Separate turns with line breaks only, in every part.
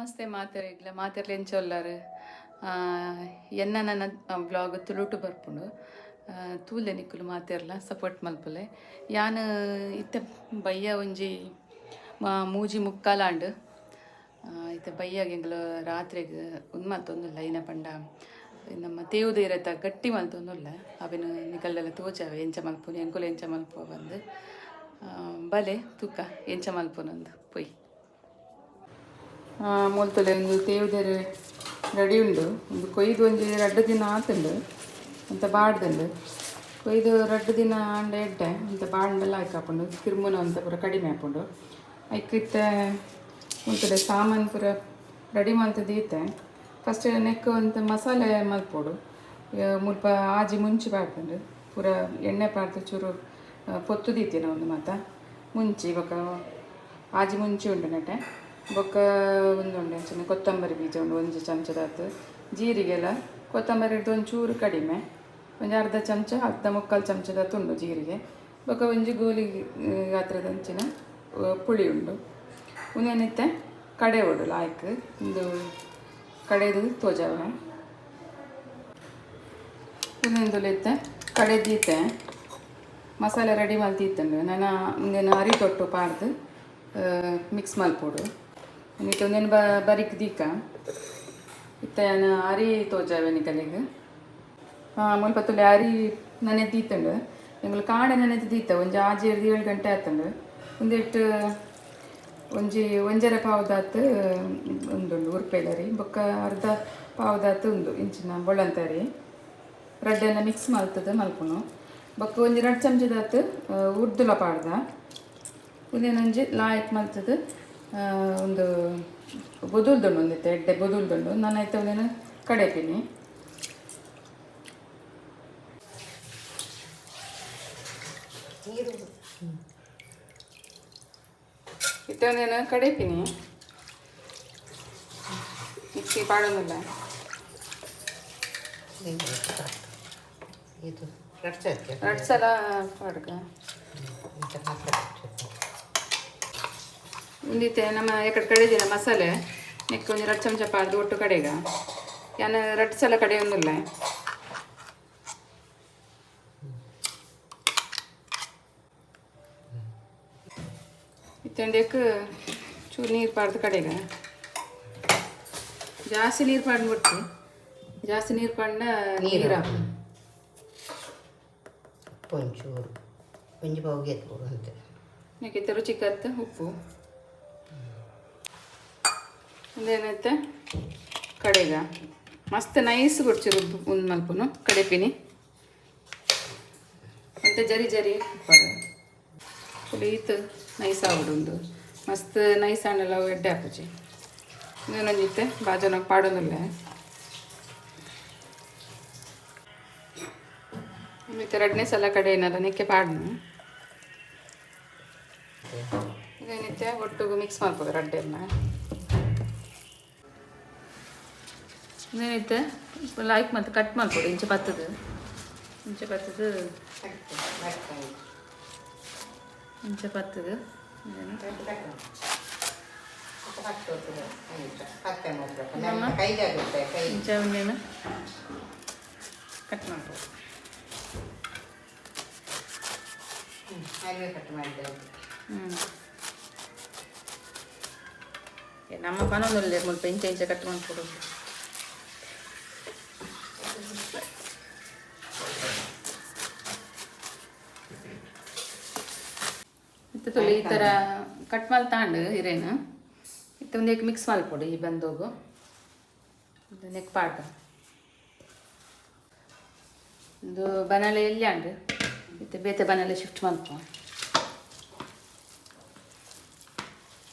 ನಮಸ್ತೆ ಮಾತೆರೆಗ್ಲ ಮಾತೆರ್ಲ ಎಂಚೊಲ್ಲಾರು ಎನ್ನ ನನ್ನ ಬ್ಲಾಗ್ ತುಳುಟು ಬರ್ಪುಂಡು ತೂಲೆ ನಿಕ್ಕುಲು ಮಾತೆರ್ಲ ಸಪೋರ್ಟ್ ಮಲ್ಪುಲೆ ಯಾನ್ ಇತ್ತೆ ಬಯ್ಯ ಒಂಜಿ ಮೂಜಿ ಮುಕ್ಕಾಲಾಂಡ್ ಇತ್ತೆ ಬಯ್ಯಾಗ ಎಂಗ್ಲು ರಾತ್ರಿಗೆ ಉನ್ಮಲ್ತೊಂದುಲ್ಲ ಐನ ಪಂಡ ನಮ್ಮ ತೇವುದೇರತ ಗಟ್ಟಿ ಮಲ್ತೊಂದುಲ್ಲ ಅವೆನು ನಿಕಲ್ಲೆಲ್ಲ ತೋಜಾವೆ ಎಂಚ ಮಲ್ಪುನು ಎಂಕುಲು ಎಂಚ ಮಲ್ಪುವ ಬಂದು ಬಲೆ ತೂಕ ಎಂಚ ಮಲ್ಪುನೊಂದು ಪೊಯ್ ಮೂಲ್ತಲೆ ಒಂದು ತೇವುದೇರು ರೆಡಿ ಉಂಡು ಒಂದು ಕೊಯ್ದು ಒಂಜಿ 2 ದಿನ ಆತುಂಡು ಅಂತ ಬಾಡ್ದುಂಡು ಕೊಯ್ದು 2 ದಿನ ಆಂಡ ಎಡ್ಡೆ ಅಂತ ಬಾಡ್ನೆಲ್ಲ ಹಾಕಾಪುಂಡು ಕಿರ್ಮುನ ಅಂತ ಪೂರ ಕಡಿಮೆ ಹಾಪುಂಡು ಐಕಿತ್ತೆ ಮೂಲ್ತಲೆ ಸಾಮಾನು ಪೂರ ರೆಡಿ ಮಲ್ತದೀತೆ ಫಸ್ಟ್ ನೆಕ್ ಅಂತ ಮಸಾಲೆ ಮಲ್ಪೋಡು ಮುಲ್ಪ ಆಜಿ ಮುಂಚಿ ಪಾಡ್ತುಂಡು ಪೂರ ಎಣ್ಣೆ ಪಾಡ್ದು ಚೂರು ಪೊತ್ತು ದೀತಿನ ಒಂದು ಮಾತ ಮುಂಚಿ ಇವಾಗ ಆಜಿ ಮುಂಚಿ ಉಂಡು ನೆಟ್ಟೆ ಬೊಕ್ಕ ಒಂದುಂಡೆ ಅಂಚನೆ ಕೊತ್ತಂಬರಿ ಬೀಜ ಉಂಡು ಒಂಜಿ ಚಮಚದಾತು ಜೀರಿಗೆಲ್ಲ ಕೊತ್ತಂಬರಿ ಹಿಡ್ದು ಒಂಚೂರು ಕಡಿಮೆ ಒಂಜಿ ಅರ್ಧ ಚಮಚ ಮುಕ್ಕಾಲು ಚಮಚದಾತು ಉಂಡು ಜೀರಿಗೆ ಬೊಕ್ಕ ಒಂಜಿ ಗೋಲಿ ಗಾತ್ರದ ಅಂಚಿನ ಪುಳಿ ಉಂಡು ಉಂದೇನಿತ್ತೆ ಕಡೆ ಒಡು ಲಾಯ್ಕ್ ಒಂದು ಕಡೆದು ತೋಜಾವ ಉಂದೆಂದುಲಿತ್ತೆ ಕಡೆ ದೀತೆ ಮಸಾಲೆ ರೆಡಿ ಮಲ್ತಿತ್ತಂಡು ನಾನು ಮುಂದೇನು ಅರಿ ತೊಟ್ಟು ಪಾಡ್ದು ಮಿಕ್ಸ್ ಮಲ್ಪೋಡು ಇನ್ನಿಟ್ಟು ಒಂದೇನು ಬರಿಕ್ ದೀಕ ಇತ್ತ ಅರಿ ತೋಜಾವೆ ನಿಕಲಿಗೆ ಮುಲ್ಪ ತುಲೆ ಅರಿ ನನೆ ದೀತಂಡು ಎಂಗ್ಳು ಕಾಡೆ ನೆನೆದು ದೀತ ಒಂಜಿ 6-7 ಗಂಟೆ ಆತಂಡು ಒಂದಿಟ್ಟು ಒಂಜರ ಪಾವುದಾತು ಉಂದುಂಡು ಉರ್ಪೆಲರಿ ಬೊಕ್ಕ ಅರ್ಧ ಪಾವುದಾತು ಉಂದು ಇಂಚಿನ ಬೊಳ್ಳಂತರಿ ರಡ್ಡೆಲ್ಲ ಮಿಕ್ಸ್ ಮಲ್ತದ ಮಲ್ಪುನು ಬೊಕ್ಕ ಒಂಜಿ 2 ಚಮಚದಾತು ಉರ್ದುಲ ಪಾಡ್ದ ಒಂದೇನೊಂಜಿ ಲಾಯ್ಕ್ ಮಲ್ತದ ಒಂದು ಬೊದುಲ್ದುಂಡು ಒಂದಿತ್ತೆ ಎಡ್ಡೆ ಬೊದುಲ್ದುಂಡು ನಾನು ಆಯ್ತು ಒಂದೇನು ಕಡೆಪಿನಿ ಇತ್ತೆ ಒಂದೇನು ಕಡೆಪಿನಿ ಮಿಕ್ಸಿ ಪಾಡೋದಿಲ್ಲ
ಇದು
ಎರಡು ಸಲ ಪಾಡ್ಗ ಒಂದಿತ್ತೆ ನಮ್ಮ ಎಕಡೆ ಕಡೆದಿನ ಮಸಾಲೆ ನೆಕ್ ಒಂದು 2 ಚಮಚ ಪಾಡ್ದು ಒಟ್ಟು ಕಡೆಗ ಯಾನು 2 ಸಲ ಕಡೆ ಒಂದಿಲ್ಲ ಇತ್ತಂಡಕ್ಕೆ ಚೂರು ನೀರು ಪಾಡ್ದು ಕಡೆಗ ಜಾಸ್ತಿ ನೀರು ಪಾಡ್ಬಿಟ್ಟು ಜಾಸ್ತಿ ನೀರು ಪಾಡ್ನ ನೀರು
ಒಂಚೂರು ಒಂಜಿ ಬಾವಿಗೆ ಎತ್ಬೋದು ಅಂತೆ
ಯಾಕೆ ರುಚಿಕತ್ತ ಉಪ್ಪು ಒಂದೇನೈತೆ ಕಡೆಗ ಮಸ್ತ್ ನೈಸ್ ಕೊಡ್ಚಿರು ಒಂದು ಮಲ್ಪುನು ಕಡೆಪಿನಿ ಮತ್ತು ಜರಿ ಜರಿ ಈತು ನೈಸ್ ಆಗುಡು ಒಂದು ಮಸ್ತ್ ನೈಸ್ ಹಣ್ಣೆಲ್ಲ ಎಡ್ಡೆ ಹಾಕುಚಿ ಇನ್ನೊಂದಿತ್ತೆ ಬಾಜನ ಪಾಡೋದಿಲ್ಲ ಮತ್ತೆ 2ನೇ ಸಲ ಕಡೆ ಏನಾರ ನೆಕ್ಕೆ ಪಾಡ್ನು ಇದೇನಿತ್ತೆ ಒಟ್ಟಿಗೆ ಮಿಕ್ಸ್ ಮಾಡ್ಬೋದು ರಡ್ಡೆಲ್ಲ ಇದೇನಿತ್ತೆ ಲೈಕ್ ಮತ್ತು ಕಟ್ ಮಾಡ್ಬೋದು ಇಂಚೆ ಪತ್ತದು ಇಂಚೆ ಒಂದೇನು ಕಟ್ ಮಾಡ್ಬೋದು ನಮ್ಮ ಪನೊಂದುಲ್ಲೆ ಮುಲ್ಪ ಇಂಚೆ ಕಟ್ ಮಾಡ್ಕೊಡೋದು ಇತ್ತು ಈ ಥರ ಕಟ್ ಮಾಡಿ ತಗೊಂಡು ಹಿರೇನು ಇತ್ತು ಒಂದು ಮಿಕ್ಸ್ ಮಾಡ್ಕೊಡು ಈ ಬಂದೋಗು ನೆಕ್ ಪಾಟ ಒಂದು ಬನಾಲೆ ಎಲ್ಲಿ ಅಂಡು ಇತ್ತು ಬೇತೆ ಬನಾಲೆ ಶಿಫ್ಟ್ ಮಾಡ್ಕೊ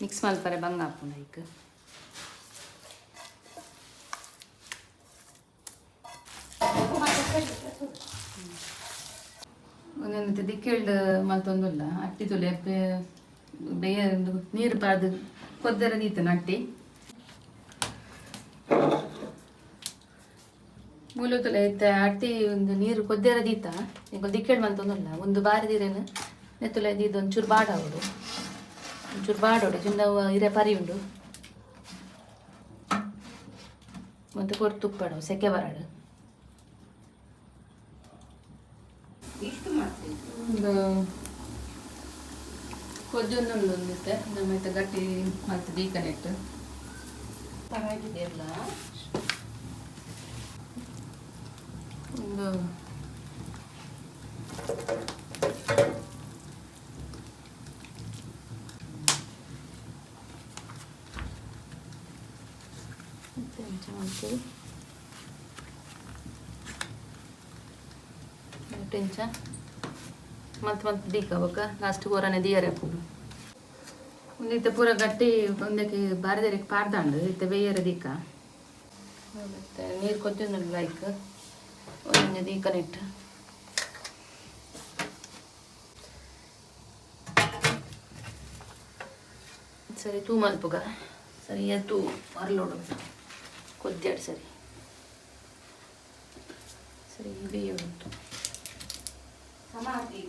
ಮಿಕ್ಸ್ ಮಲ್ಪರೆ ಬಂಗ ಹಾಕೋಣ ಈಗ ಒಂದೊಂದು ದಿಕ್ಕಿಲ್ಡು ಮಲ್ತೊಂದುಲ್ಲ ಅಟ್ಟಿ ತುಲೆ ಬೇಯ ನೀರು ಪಾದು ಕೊದ್ದರ ದೀತನ ಅಟ್ಟಿ ಮೂಲತುಲೆ ಇತ್ತೆ ಅಟ್ಟಿ ಒಂದು ನೀರು ಕೊದ್ದೆರ ದೀತ ಈಗ ದಿಕ್ಕೇಳು ಮಲ್ತೊಂದುಲ್ಲ ಒಂದು ಬಾರಿ ದೀರೇನು ನೆತ್ತುಲೆ ದೀದು ಒಂಚೂರು ಬಾಡ ಅವಡು ಒಂಚೂರು ಬಾಡೋಡು ಚಿಂದ ಹಿರೇ ಪರಿ ಉಂಡು ಮತ್ತು ಪೊರ್ತು ತುಪ್ಪಡು ಸೆಕೆ ಬರಡು
ಇಷ್ಟು ಮಾಡ್ತೀವಿ
ಒಂದು ಕೊಜ್ಜೊಂದೊಂದು ಒಂದಿತ್ತೆ ನಮ್ಮೈತೆ ಗಟ್ಟಿ ಮತ್ತು ದೀಕನೆಟ್ಟು
ಪರವಾಗಿದೆಯಲ್ಲ
ಒಂದು ಟೆಂಚ ಮತ್ತೆ ದೀಕಬೇಕ ಲಾಸ್ಟ್ ಓರನೆ ದಿಯರೆ ಪೂಡು ಒಂದಿತ್ತೆ ಪೂರ ಗಟ್ಟಿ ಒಂದಕ್ಕೆ ಬಾರದರಿಗೆ ಪಾರ್ದಾಂಡು ಇತ್ತೆ ಬೇಯರೆ ದೀಕ ಮತ್ತೆ ನೀರು ಕೊಚ್ಚೊಂದು ಲೈಕ್ ಒಂದು ದೀಕನಿಟ್ಟು ಸರಿ ತೂ ಮಲ್ಪುಗ ಸರಿ ತೂ ಅರ್ಲೋಡು ಕೊದ್ದಾಡಿ ಸರಿ ಸರಿ ಬೇಯೋದು
ಸಮಾಧಿ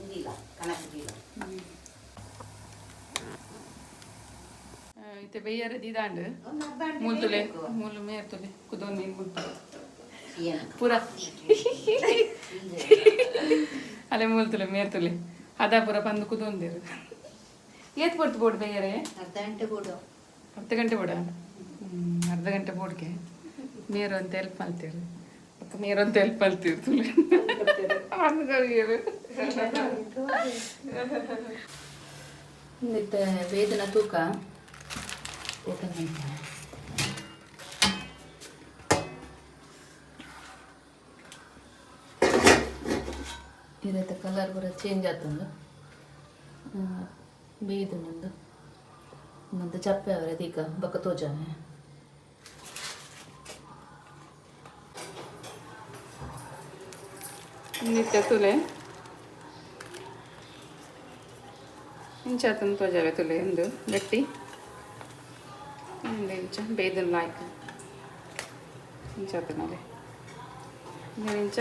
ಇದಿಲ್ಲ ಕನಸಿಲ್ಲ
ಇತ್ತೆ ಬೇಯರೆ ದಿದಾಂಡು
ಒಂದು ಅರ್ಧ ಗಂಟೆ
ಮೂಲ್ತುಲೆ
ಬೇಯಬೇಕು.
ಮೂಲು ಮೇರ್ತುಲೆ ಕುದೊಂದು ನೀನು ಮುಟ್ಟು
ಏನು?
ಪೂರ ಅಲೆ ಮೂಲ್ತುಲೆ ಮೇರ್ತುಲೆ ಅದ ಪೂರ ಬಂದು ಕುದೊಂದಿರು ಏತ್ ಕೊಡ್ತು ಬೋಡ್ ಬೇಯರೆ
ಅರ್ಧ ಗಂಟೆ ಬಿಡು
ಅರ್ಧ ಗಂಟೆ ಬೋಡ ಅರ್ಧ ಗಂಟೆ ಬೋಡ್ಗೆ ನೀರು ಅಂತ ಹೆಲ್ಪ್ ಮಾಡ್ತೀರಿ ನೀರು ಅಂತ ಹೆಲ್ಪ್ ಮಾಡ್ತೀರಿ ತುಲೆ ಅನ್ಗರು ಮತ್ತೆ ವೇದನ ತೂಕ ಇದೈತೆ ಕಲರ್ ಬರ ಚೇಂಜ್ ಆತಂದು ಬೇಯ್ದು ನಂದು ಮತ್ತೆ ಚಪ್ಪೆ ಅವರ ದೀಕ ಬಕ್ಕ ತೋಜಾನೆ ನಿತ್ಯ ತುಲೆ ಇಂಚಾತನ ತೋಜಾವೆ ತುಲೆ ಒಂದು ಗಟ್ಟಿ ಒಂದು ಇಂಚ ಬೇಯ್ದನ್ ಲಾಯ್ಕ ಇಂಚಾತನಲೆ ಇಂಚ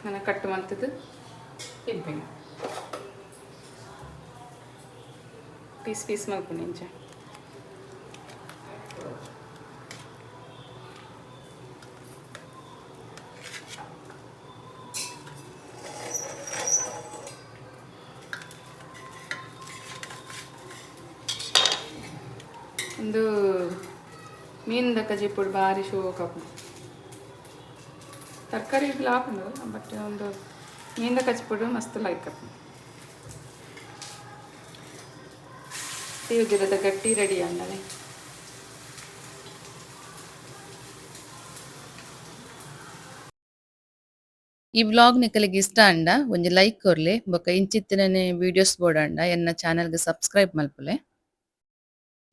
ನಾನು ಕಟ್ಟು ಮಂತದ್ದು ತಿಂಪೇನೆ ಪೀಸ್ ಪೀಸ್ ಮಾಡ್ಕೊಂಡು ಇಂಚ ಒಂದು ಮೀನಿಂದ ಕಜಿಪುಡು ಭಾರಿ ಶೋಕ ತರಕಾರಿ ಹಾಕೊಂಡು ಬಟ್ ಒಂದು ಮೀನಿಂದ ಕಜಿಪುಡು ಮಸ್ತ್ ಲೈಕ್ ಉದ್ದಿರದ ಗಟ್ಟಿ ರೆಡಿ ಆಂಡಲೆ ಈ ವ್ಲಾಗ್ ನಿಕಲಿಗೆ ಇಷ್ಟ ಅಂಡ ಒಂಜಿ ಲೈಕ್ ಕೊರ್ಲೆ ಬೊಕ ಇಂಚಿತ್ತಿನನೆ ವಿಡಿಯೋಸ್ ಬೋಡಂಡ ಎನ್ನ ಚಾನೆಲ್ಗೆ ಸಬ್ಸ್ಕ್ರೈಬ್ ಮಲ್ಪುಲೆ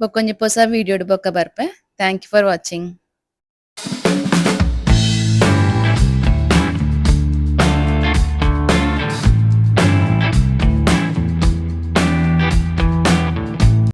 ಬೊಕೊಂಜಿ ಹೊಸ ವಿಡಿಯೋಡ್ ಬೊಕ ಬರ್ಪೆ ಥ್ಯಾಂಕ್ ಯು ಫಾರ್ ವಾಚಿಂಗ್.